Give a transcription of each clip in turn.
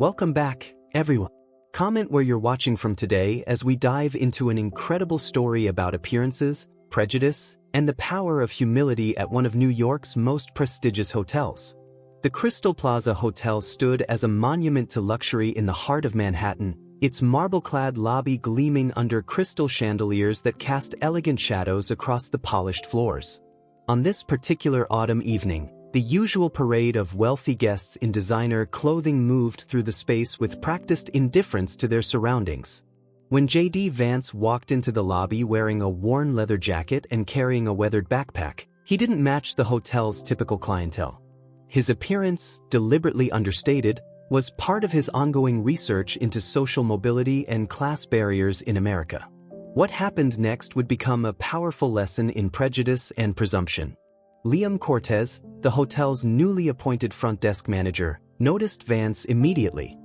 Welcome back, everyone. Comment where you're watching from today as we dive into an incredible story about appearances, prejudice, and the power of humility at one of New York's most prestigious hotels. The Crystal Plaza Hotel stood as a monument to luxury in the heart of Manhattan, its marble-clad lobby gleaming under crystal chandeliers that cast elegant shadows across the polished floors. On this particular autumn evening, the usual parade of wealthy guests in designer clothing moved through the space with practiced indifference to their surroundings. When J.D. Vance walked into the lobby wearing a worn leather jacket and carrying a weathered backpack, he didn't match the hotel's typical clientele. His appearance, deliberately understated, was part of his ongoing research into social mobility and class barriers in America. What happened next would become a powerful lesson in prejudice and presumption. Liam Cortez, the hotel's newly appointed front desk manager, noticed Vance immediately.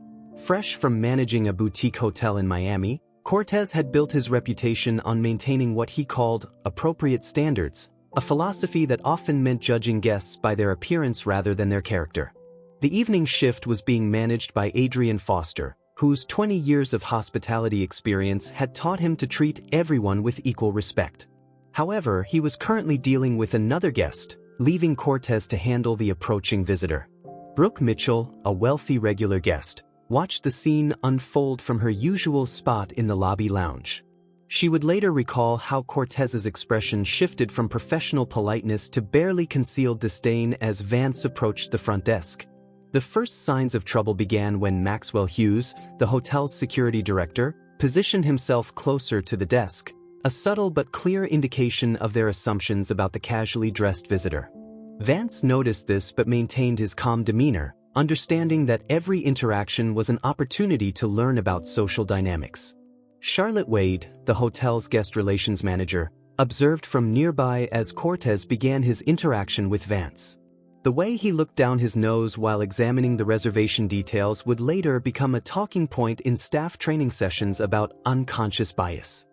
Fresh from managing a boutique hotel in Miami, Cortez had built his reputation on maintaining what he called appropriate standards, a philosophy that often meant judging guests by their appearance rather than their character. The evening shift was being managed by Adrian Foster, whose 20 years of hospitality experience had taught him to treat everyone with equal respect. However, he was currently dealing with another guest, leaving Cortez to handle the approaching visitor. Brooke Mitchell, a wealthy regular guest, watched the scene unfold from her usual spot in the lobby lounge. She would later recall how Cortez's expression shifted from professional politeness to barely concealed disdain as Vance approached the front desk. The first signs of trouble began when Maxwell Hughes, the hotel's security director, positioned himself closer to the desk, a subtle but clear indication of their assumptions about the casually dressed visitor. Vance noticed this but maintained his calm demeanor, understanding that every interaction was an opportunity to learn about social dynamics. Charlotte Wade, the hotel's guest relations manager, observed from nearby as Cortez began his interaction with Vance. The way he looked down his nose while examining the reservation details would later become a talking point in staff training sessions about unconscious bias.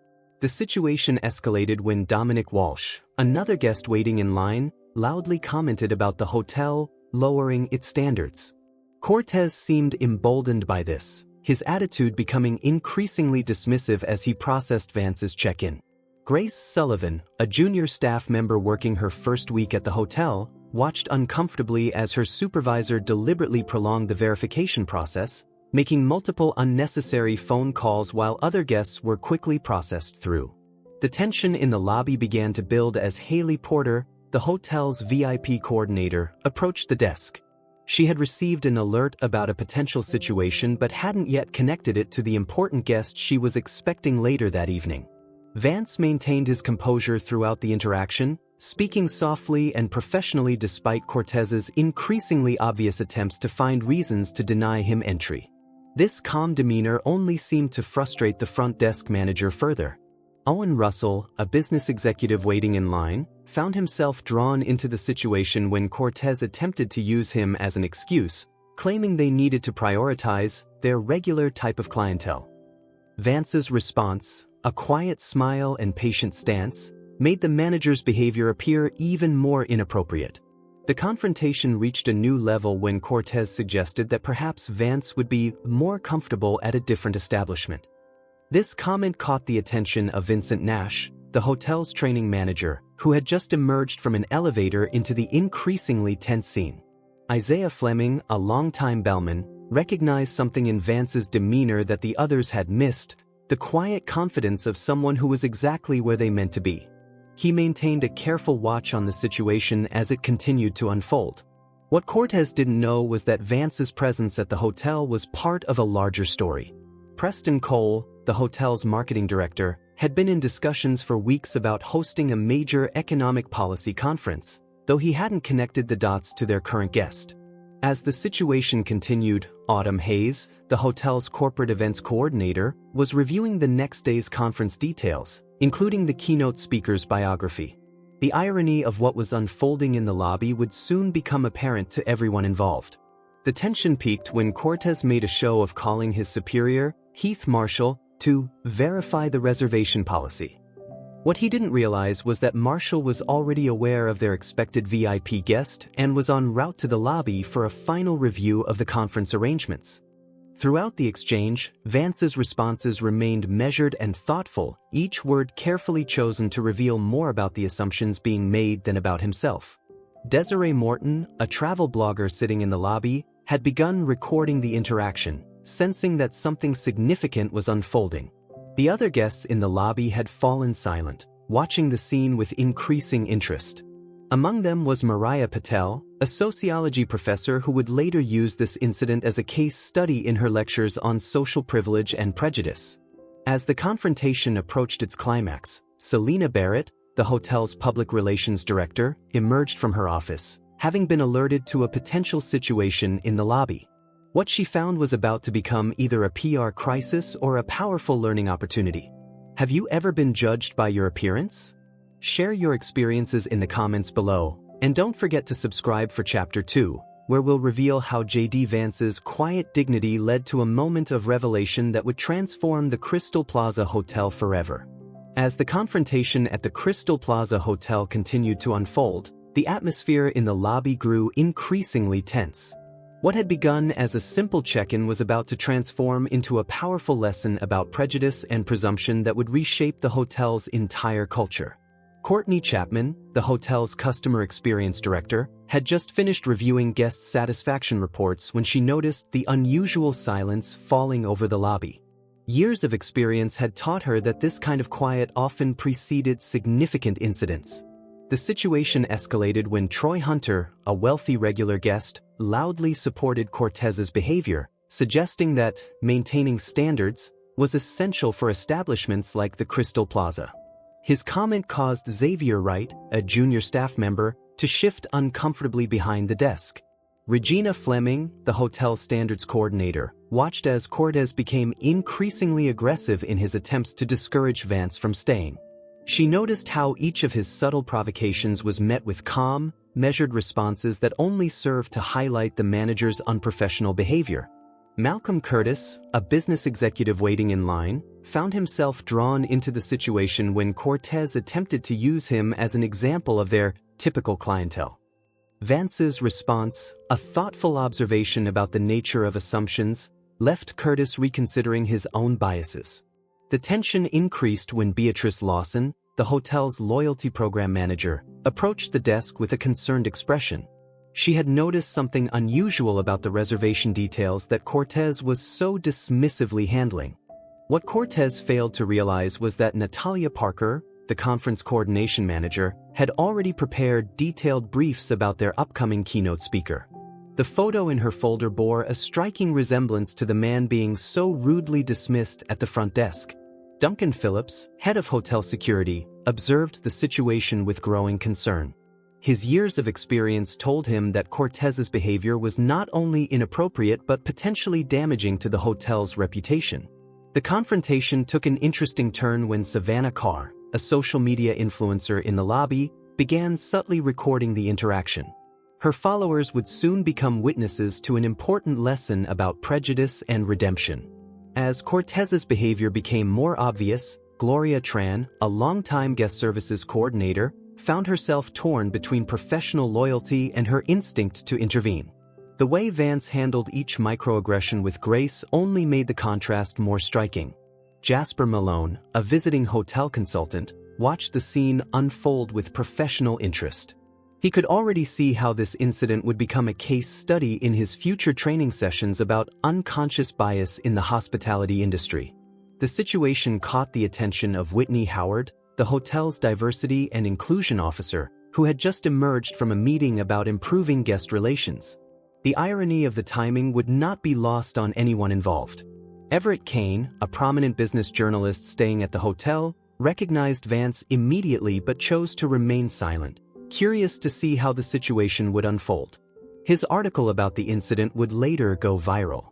The situation escalated when Dominic Walsh, another guest waiting in line, loudly commented about the hotel lowering its standards. Cortez seemed emboldened by this, his attitude becoming increasingly dismissive as he processed Vance's check-in. Grace Sullivan, a junior staff member working her first week at the hotel, watched uncomfortably as her supervisor deliberately prolonged the verification process, making multiple unnecessary phone calls while other guests were quickly processed through. The tension in the lobby began to build as Haley Porter, the hotel's VIP coordinator, approached the desk. She had received an alert about a potential situation but hadn't yet connected it to the important guest she was expecting later that evening. Vance maintained his composure throughout the interaction, speaking softly and professionally despite Cortez's increasingly obvious attempts to find reasons to deny him entry. This calm demeanor only seemed to frustrate the front desk manager further. Owen Russell, a business executive waiting in line, found himself drawn into the situation when Cortez attempted to use him as an excuse, claiming they needed to prioritize their regular type of clientele. Vance's response, a quiet smile and patient stance, made the manager's behavior appear even more inappropriate. The confrontation reached a new level when Cortez suggested that perhaps Vance would be more comfortable at a different establishment. This comment caught the attention of Vincent Nash, the hotel's training manager, who had just emerged from an elevator into the increasingly tense scene. Isaiah Fleming, a longtime bellman, recognized something in Vance's demeanor that the others had missed, the quiet confidence of someone who was exactly where they meant to be. He maintained a careful watch on the situation as it continued to unfold. What Cortez didn't know was that Vance's presence at the hotel was part of a larger story. Preston Cole, the hotel's marketing director, had been in discussions for weeks about hosting a major economic policy conference, though he hadn't connected the dots to their current guest. As the situation continued, Autumn Hayes, the hotel's corporate events coordinator, was reviewing the next day's conference details, including the keynote speaker's biography. The irony of what was unfolding in the lobby would soon become apparent to everyone involved. The tension peaked when Cortez made a show of calling his superior, Heath Marshall, to verify the reservation policy. What he didn't realize was that Marshall was already aware of their expected VIP guest and was en route to the lobby for a final review of the conference arrangements. Throughout the exchange, Vance's responses remained measured and thoughtful, each word carefully chosen to reveal more about the assumptions being made than about himself. Desiree Morton, a travel blogger sitting in the lobby, had begun recording the interaction, sensing that something significant was unfolding. The other guests in the lobby had fallen silent, watching the scene with increasing interest. Among them was Mariah Patel, a sociology professor who would later use this incident as a case study in her lectures on social privilege and prejudice. As the confrontation approached its climax, Selena Barrett, the hotel's public relations director, emerged from her office, having been alerted to a potential situation in the lobby. What she found was about to become either a PR crisis or a powerful learning opportunity. Have you ever been judged by your appearance? Share your experiences in the comments below, and don't forget to subscribe for Chapter 2, where we'll reveal how J.D. Vance's quiet dignity led to a moment of revelation that would transform the Crystal Plaza Hotel forever. As the confrontation at the Crystal Plaza Hotel continued to unfold, the atmosphere in the lobby grew increasingly tense. What had begun as a simple check-in was about to transform into a powerful lesson about prejudice and presumption that would reshape the hotel's entire culture. Courtney Chapman, the hotel's customer experience director, had just finished reviewing guest satisfaction reports when she noticed the unusual silence falling over the lobby. Years of experience had taught her that this kind of quiet often preceded significant incidents. The situation escalated when Troy Hunter, a wealthy regular guest, loudly supported Cortez's behavior, suggesting that maintaining standards was essential for establishments like the Crystal Plaza. His comment caused Xavier Wright, a junior staff member, to shift uncomfortably behind the desk. Regina Fleming, the hotel standards coordinator, watched as Cortez became increasingly aggressive in his attempts to discourage Vance from staying. She noticed how each of his subtle provocations was met with calm, measured responses that only served to highlight the manager's unprofessional behavior. Malcolm Curtis, a business executive waiting in line, found himself drawn into the situation when Cortez attempted to use him as an example of their typical clientele. Vance's response, a thoughtful observation about the nature of assumptions, left Curtis reconsidering his own biases. The tension increased when Beatrice Lawson, the hotel's loyalty program manager, approached the desk with a concerned expression. She had noticed something unusual about the reservation details that Cortez was so dismissively handling. What Cortez failed to realize was that Natalia Parker, the conference coordination manager, had already prepared detailed briefs about their upcoming keynote speaker. The photo in her folder bore a striking resemblance to the man being so rudely dismissed at the front desk. Duncan Phillips, head of hotel security, observed the situation with growing concern. His years of experience told him that Cortez's behavior was not only inappropriate but potentially damaging to the hotel's reputation. The confrontation took an interesting turn when Savannah Carr, a social media influencer in the lobby, began subtly recording the interaction. Her followers would soon become witnesses to an important lesson about prejudice and redemption. As Cortez's behavior became more obvious, Gloria Tran, a longtime guest services coordinator, found herself torn between professional loyalty and her instinct to intervene. The way Vance handled each microaggression with grace only made the contrast more striking. Jasper Malone, a visiting hotel consultant, watched the scene unfold with professional interest. He could already see how this incident would become a case study in his future training sessions about unconscious bias in the hospitality industry. The situation caught the attention of Whitney Howard, the hotel's diversity and inclusion officer, who had just emerged from a meeting about improving guest relations. The irony of the timing would not be lost on anyone involved. Everett Kane, a prominent business journalist staying at the hotel, recognized Vance immediately but chose to remain silent, curious to see how the situation would unfold. His article about the incident would later go viral.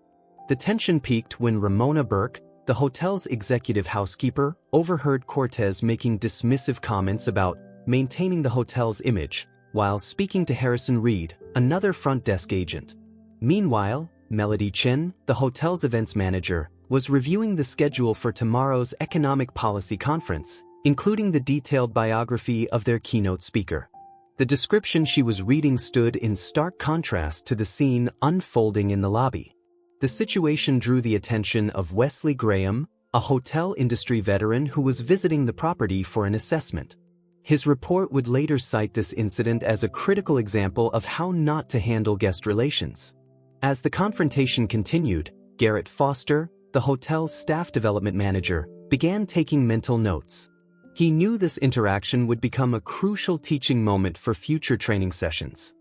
The tension peaked when Ramona Burke, the hotel's executive housekeeper, overheard Cortez making dismissive comments about maintaining the hotel's image, while speaking to Harrison Reed, another front desk agent. Meanwhile, Melody Chin, the hotel's events manager, was reviewing the schedule for tomorrow's economic policy conference, including the detailed biography of their keynote speaker. The description she was reading stood in stark contrast to the scene unfolding in the lobby. The situation drew the attention of Wesley Graham, a hotel industry veteran who was visiting the property for an assessment. His report would later cite this incident as a critical example of how not to handle guest relations. As the confrontation continued, Garrett Foster, the hotel's staff development manager, began taking mental notes. He knew this interaction would become a crucial teaching moment for future training sessions.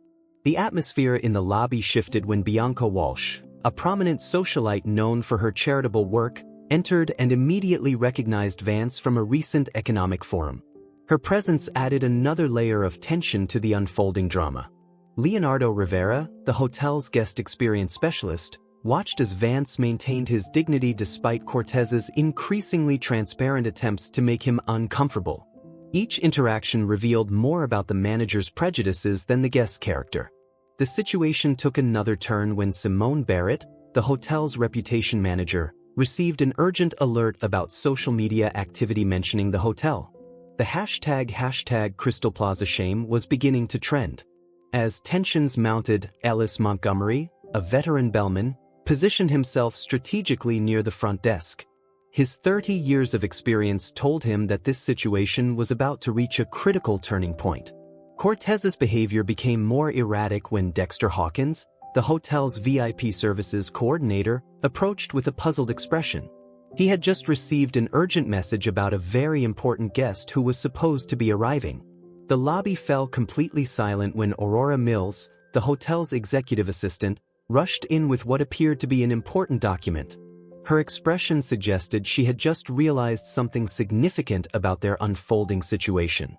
The atmosphere in the lobby shifted when Bianca Walsh, a prominent socialite known for her charitable work, entered and immediately recognized Vance from a recent economic forum. Her presence added another layer of tension to the unfolding drama. Leonardo Rivera, the hotel's guest experience specialist, watched as Vance maintained his dignity despite Cortez's increasingly transparent attempts to make him uncomfortable. Each interaction revealed more about the manager's prejudices than the guest's character. The situation took another turn when Simone Barrett, the hotel's reputation manager, received an urgent alert about social media activity mentioning the hotel. The hashtag Crystal Plaza shame was beginning to trend. As tensions mounted, Ellis Montgomery, a veteran bellman, positioned himself strategically near the front desk. His 30 years of experience told him that this situation was about to reach a critical turning point. Cortez's behavior became more erratic when Dexter Hawkins, the hotel's VIP services coordinator, approached with a puzzled expression. He had just received an urgent message about a very important guest who was supposed to be arriving. The lobby fell completely silent when Aurora Mills, the hotel's executive assistant, rushed in with what appeared to be an important document. Her expression suggested she had just realized something significant about their unfolding situation.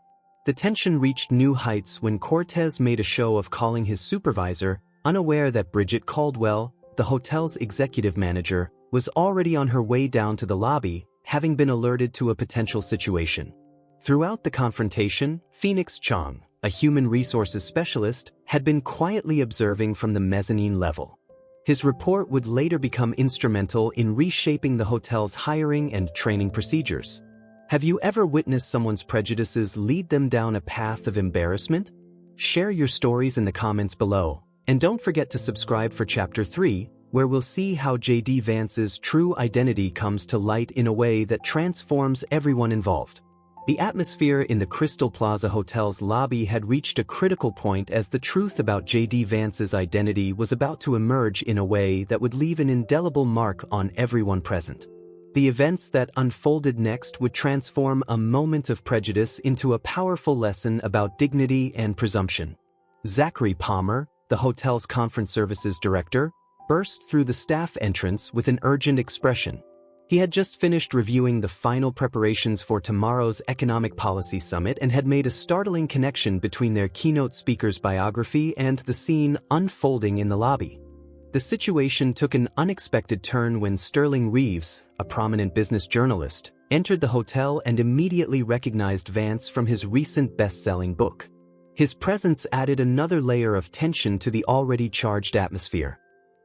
The tension reached new heights when Cortez made a show of calling his supervisor, unaware that Bridget Caldwell, the hotel's executive manager, was already on her way down to the lobby, having been alerted to a potential situation. Throughout the confrontation, Phoenix Chong, a human resources specialist, had been quietly observing from the mezzanine level. His report would later become instrumental in reshaping the hotel's hiring and training procedures. Have you ever witnessed someone's prejudices lead them down a path of embarrassment? Share your stories in the comments below, and don't forget to subscribe for Chapter 3, where we'll see how J.D. Vance's true identity comes to light in a way that transforms everyone involved. The atmosphere in the Crystal Plaza Hotel's lobby had reached a critical point as the truth about J.D. Vance's identity was about to emerge in a way that would leave an indelible mark on everyone present. The events that unfolded next would transform a moment of prejudice into a powerful lesson about dignity and presumption. Zachary Palmer, the hotel's conference services director, burst through the staff entrance with an urgent expression. He had just finished reviewing the final preparations for tomorrow's Economic Policy Summit and had made a startling connection between their keynote speaker's biography and the scene unfolding in the lobby. The situation took an unexpected turn when Sterling Reeves, a prominent business journalist, entered the hotel and immediately recognized Vance from his recent best-selling book. His presence added another layer of tension to the already charged atmosphere.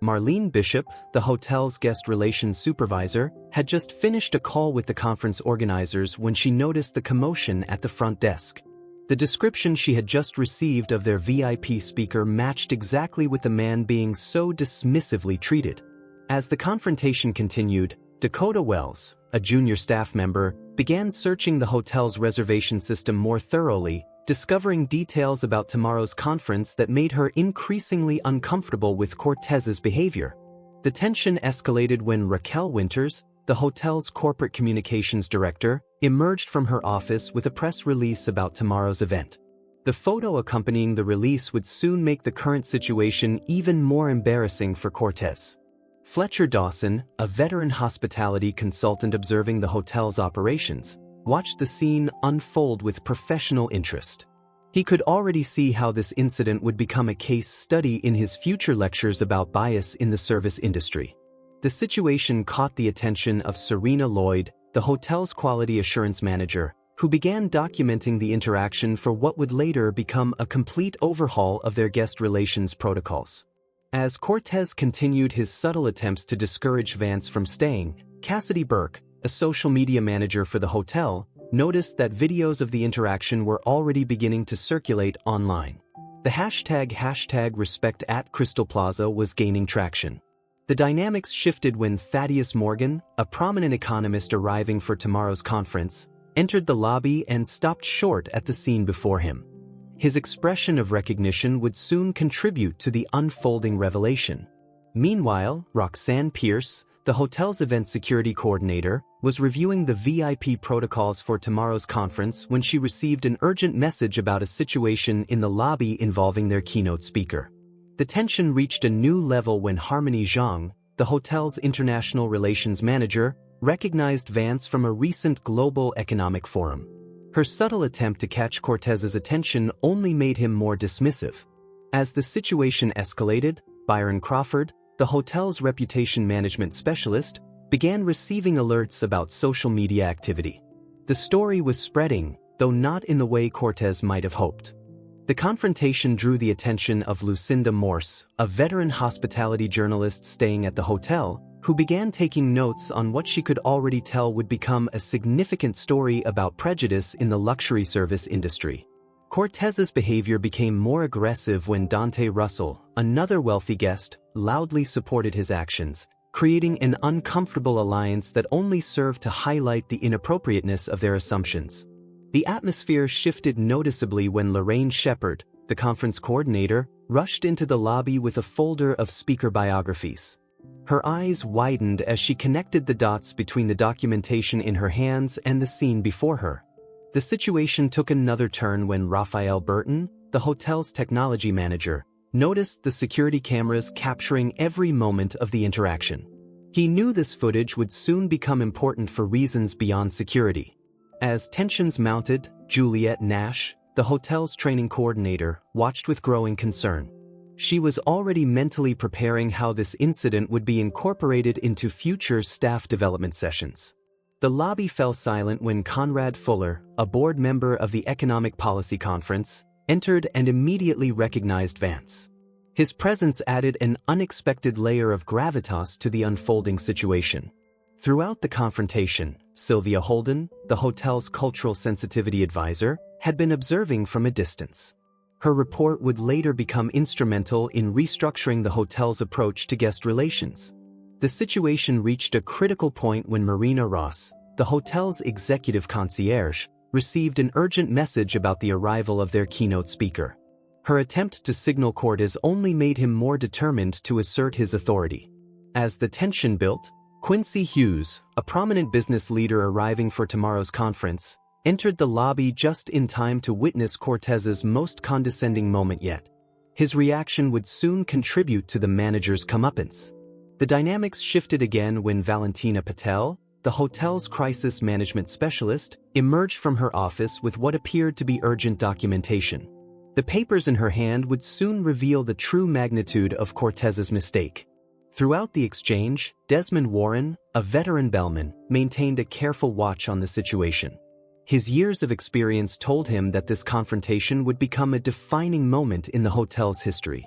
Marlene Bishop, the hotel's guest relations supervisor, had just finished a call with the conference organizers when she noticed the commotion at the front desk. The description she had just received of their VIP speaker matched exactly with the man being so dismissively treated. As the confrontation continued, Dakota Wells, a junior staff member, began searching the hotel's reservation system more thoroughly, discovering details about tomorrow's conference that made her increasingly uncomfortable with Cortez's behavior. The tension escalated when Raquel Winters, the hotel's corporate communications director, emerged from her office with a press release about tomorrow's event. The photo accompanying the release would soon make the current situation even more embarrassing for Cortez. Fletcher Dawson, a veteran hospitality consultant observing the hotel's operations, watched the scene unfold with professional interest. He could already see how this incident would become a case study in his future lectures about bias in the service industry. The situation caught the attention of Serena Lloyd, the hotel's quality assurance manager, who began documenting the interaction for what would later become a complete overhaul of their guest relations protocols. As Cortez continued his subtle attempts to discourage Vance from staying, Cassidy Burke, a social media manager for the hotel, noticed that videos of the interaction were already beginning to circulate online. The hashtag #respect@Crystal Plaza was gaining traction. The dynamics shifted when Thaddeus Morgan, a prominent economist arriving for tomorrow's conference, entered the lobby and stopped short at the scene before him. His expression of recognition would soon contribute to the unfolding revelation. Meanwhile, Roxanne Pierce, the hotel's event security coordinator, was reviewing the VIP protocols for tomorrow's conference when she received an urgent message about a situation in the lobby involving their keynote speaker. The tension reached a new level when Harmony Zhang, the hotel's international relations manager, recognized Vance from a recent global economic forum. Her subtle attempt to catch Cortez's attention only made him more dismissive. As the situation escalated, Byron Crawford, the hotel's reputation management specialist, began receiving alerts about social media activity. The story was spreading, though not in the way Cortez might have hoped. The confrontation drew the attention of Lucinda Morse, a veteran hospitality journalist staying at the hotel, who began taking notes on what she could already tell would become a significant story about prejudice in the luxury service industry. Cortez's behavior became more aggressive when Dante Russell, another wealthy guest, loudly supported his actions, creating an uncomfortable alliance that only served to highlight the inappropriateness of their assumptions. The atmosphere shifted noticeably when Lorraine Shepard, the conference coordinator, rushed into the lobby with a folder of speaker biographies. Her eyes widened as she connected the dots between the documentation in her hands and the scene before her. The situation took another turn when Raphael Burton, the hotel's technology manager, noticed the security cameras capturing every moment of the interaction. He knew this footage would soon become important for reasons beyond security. As tensions mounted, Juliette Nash, the hotel's training coordinator, watched with growing concern. She was already mentally preparing how this incident would be incorporated into future staff development sessions. The lobby fell silent when Conrad Fuller, a board member of the Economic Policy Conference, entered and immediately recognized Vance. His presence added an unexpected layer of gravitas to the unfolding situation. Throughout the confrontation, Sylvia Holden, the hotel's cultural sensitivity advisor, had been observing from a distance. Her report would later become instrumental in restructuring the hotel's approach to guest relations. The situation reached a critical point when Marina Ross, the hotel's executive concierge, received an urgent message about the arrival of their keynote speaker. Her attempt to signal Cortez only made him more determined to assert his authority. As the tension built, Quincy Hughes, a prominent business leader arriving for tomorrow's conference, entered the lobby just in time to witness Cortez's most condescending moment yet. His reaction would soon contribute to the manager's comeuppance. The dynamics shifted again when Valentina Patel, the hotel's crisis management specialist, emerged from her office with what appeared to be urgent documentation. The papers in her hand would soon reveal the true magnitude of Cortez's mistake. Throughout the exchange, Desmond Warren, a veteran bellman, maintained a careful watch on the situation. His years of experience told him that this confrontation would become a defining moment in the hotel's history.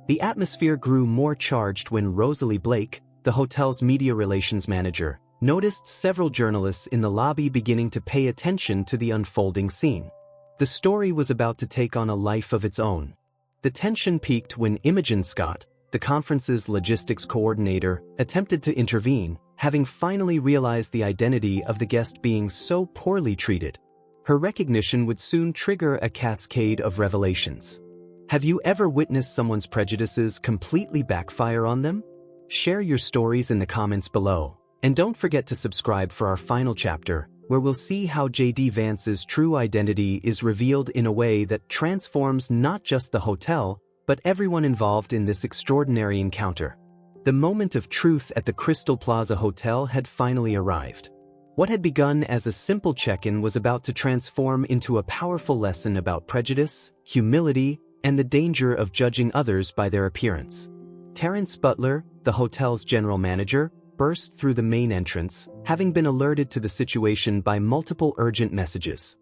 The atmosphere grew more charged when Rosalie Blake, the hotel's media relations manager, noticed several journalists in the lobby beginning to pay attention to the unfolding scene. The story was about to take on a life of its own. The tension peaked when Imogen Scott, the conference's logistics coordinator, attempted to intervene, having finally realized the identity of the guest being so poorly treated. Her recognition would soon trigger a cascade of revelations. Have you ever witnessed someone's prejudices completely backfire on them? Share your stories in the comments below, and don't forget to subscribe for our final chapter, where we'll see how J.D. Vance's true identity is revealed in a way that transforms not just the hotel, but everyone involved in this extraordinary encounter. The moment of truth at the Crystal Plaza Hotel had finally arrived. What had begun as a simple check-in was about to transform into a powerful lesson about prejudice, humility, and the danger of judging others by their appearance. Terrence Butler, the hotel's general manager, burst through the main entrance, having been alerted to the situation by multiple urgent messages.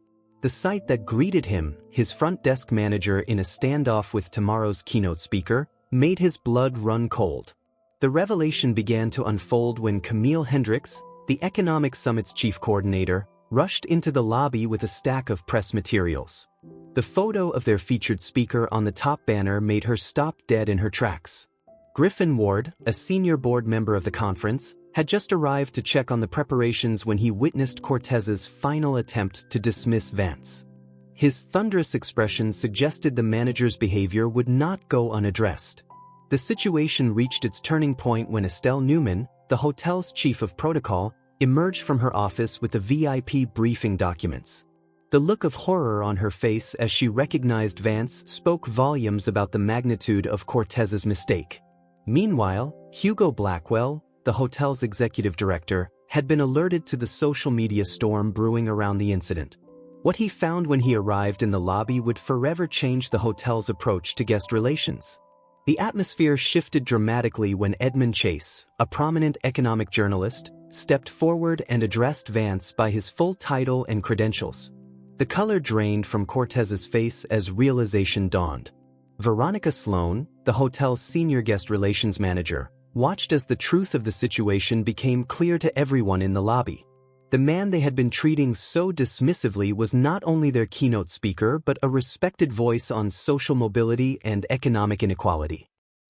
The sight that greeted him, his front desk manager in a standoff with tomorrow's keynote speaker, made his blood run cold. The revelation began to unfold when Camille Hendricks, the Economic Summit's chief coordinator, rushed into the lobby with a stack of press materials. The photo of their featured speaker on the top banner made her stop dead in her tracks. Griffin Ward, a senior board member of the conference, had just arrived to check on the preparations when he witnessed Cortez's final attempt to dismiss Vance. His thunderous expression suggested the manager's behavior would not go unaddressed. The situation reached its turning point when Estelle Newman, the hotel's chief of protocol, emerged from her office with the VIP briefing documents. The look of horror on her face as she recognized Vance spoke volumes about the magnitude of Cortez's mistake. Meanwhile, Hugo Blackwell, the hotel's executive director, had been alerted to the social media storm brewing around the incident. What he found when he arrived in the lobby would forever change the hotel's approach to guest relations. The atmosphere shifted dramatically when Edmund Chase, a prominent economic journalist, stepped forward and addressed Vance by his full title and credentials. The color drained from Cortez's face as realization dawned. Veronica Sloan, the hotel's senior guest relations manager, watched as the truth of the situation became clear to everyone in the lobby. The man they had been treating so dismissively was not only their keynote speaker but a respected voice on social mobility and economic inequality.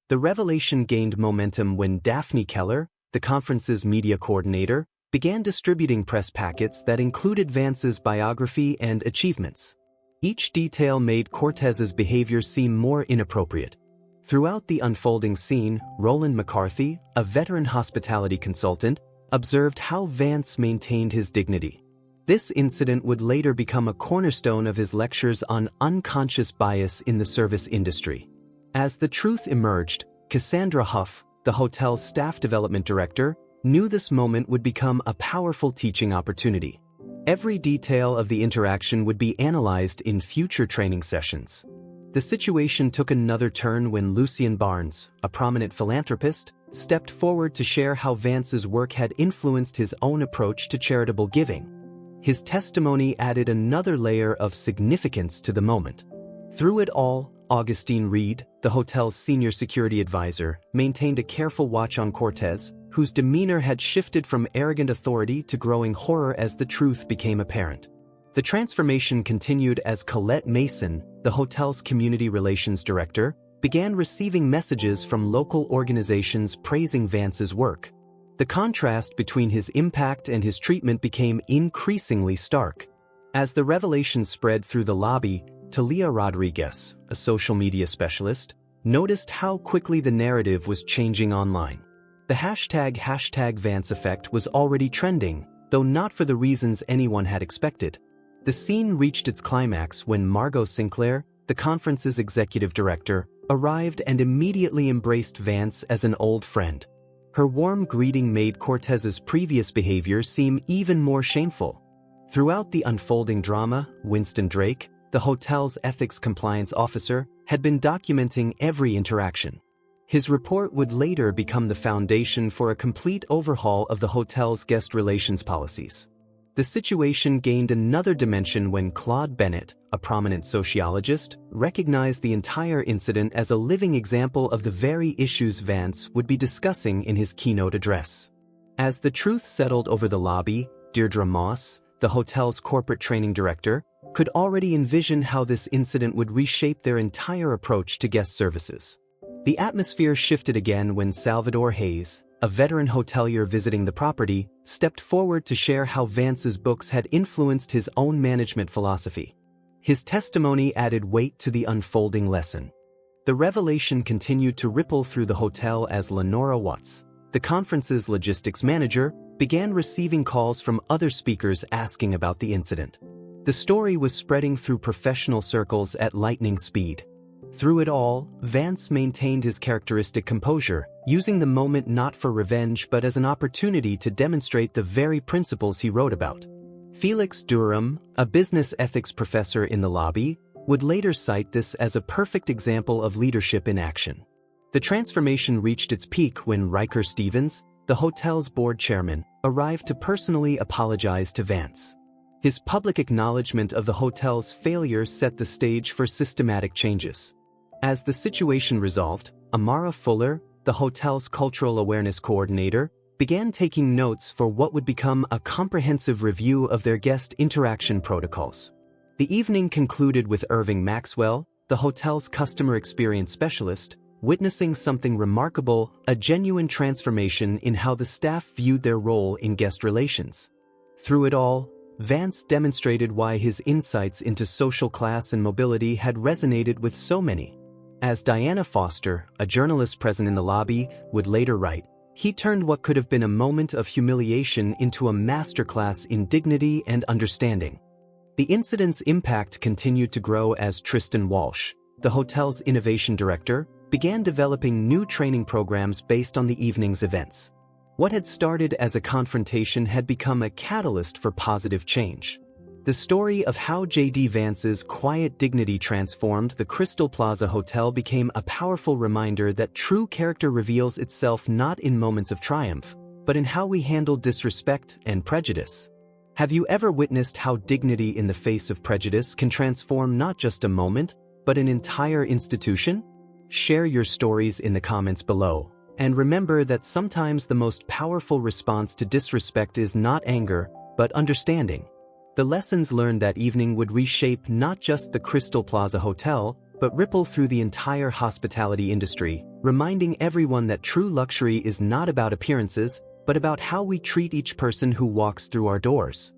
The revelation gained momentum when Daphne Keller, the conference's media coordinator, began distributing press packets that included Vance's biography and achievements. Each detail made Cortez's behavior seem more inappropriate. Throughout the unfolding scene, Roland McCarthy, a veteran hospitality consultant, observed how Vance maintained his dignity. This incident would later become a cornerstone of his lectures on unconscious bias in the service industry. As the truth emerged, Cassandra Huff, the hotel's staff development director, knew this moment would become a powerful teaching opportunity. Every detail of the interaction would be analyzed in future training sessions. The situation took another turn when Lucien Barnes, a prominent philanthropist, stepped forward to share how Vance's work had influenced his own approach to charitable giving. His testimony added another layer of significance to the moment. Through it all, Augustine Reed, the hotel's senior security advisor, maintained a careful watch on Cortez, whose demeanor had shifted from arrogant authority to growing horror as the truth became apparent. The transformation continued as Colette Mason, the hotel's community relations director, began receiving messages from local organizations praising Vance's work. The contrast between his impact and his treatment became increasingly stark. As the revelation spread through the lobby, Talia Rodriguez, a social media specialist, noticed how quickly the narrative was changing online. The hashtag Vance effect was already trending, though not for the reasons anyone had expected. The scene reached its climax when Margot Sinclair, the conference's executive director, arrived and immediately embraced Vance as an old friend. Her warm greeting made Cortez's previous behavior seem even more shameful. Throughout the unfolding drama, Winston Drake, the hotel's ethics compliance officer, had been documenting every interaction. His report would later become the foundation for a complete overhaul of the hotel's guest relations policies. The situation gained another dimension when Claude Bennett, a prominent sociologist, recognized the entire incident as a living example of the very issues Vance would be discussing in his keynote address. As the truth settled over the lobby, Deirdre Moss, the hotel's corporate training director, could already envision how this incident would reshape their entire approach to guest services. The atmosphere shifted again when Salvador Hayes, a veteran hotelier visiting the property, stepped forward to share how Vance's books had influenced his own management philosophy. His testimony added weight to the unfolding lesson. The revelation continued to ripple through the hotel as Lenora Watts, the conference's logistics manager, began receiving calls from other speakers asking about the incident. The story was spreading through professional circles at lightning speed. Through it all, Vance maintained his characteristic composure, using the moment not for revenge but as an opportunity to demonstrate the very principles he wrote about. Felix Durham, a business ethics professor in the lobby, would later cite this as a perfect example of leadership in action. The transformation reached its peak when Riker Stevens, the hotel's board chairman, arrived to personally apologize to Vance. His public acknowledgement of the hotel's failure set the stage for systematic changes. As the situation resolved, Amara Fuller, the hotel's cultural awareness coordinator, began taking notes for what would become a comprehensive review of their guest interaction protocols. The evening concluded with Irving Maxwell, the hotel's customer experience specialist, witnessing something remarkable, a genuine transformation in how the staff viewed their role in guest relations. Through it all, Vance demonstrated why his insights into social class and mobility had resonated with so many. As Diana Foster, a journalist present in the lobby, would later write, he turned what could have been a moment of humiliation into a masterclass in dignity and understanding. The incident's impact continued to grow as Tristan Walsh, the hotel's innovation director, began developing new training programs based on the evening's events. What had started as a confrontation had become a catalyst for positive change. The story of how J.D. Vance's quiet dignity transformed the Crystal Plaza Hotel became a powerful reminder that true character reveals itself not in moments of triumph, but in how we handle disrespect and prejudice. Have you ever witnessed how dignity in the face of prejudice can transform not just a moment, but an entire institution? Share your stories in the comments below. And remember that sometimes the most powerful response to disrespect is not anger, but understanding. The lessons learned that evening would reshape not just the Crystal Plaza Hotel, but ripple through the entire hospitality industry, reminding everyone that true luxury is not about appearances, but about how we treat each person who walks through our doors.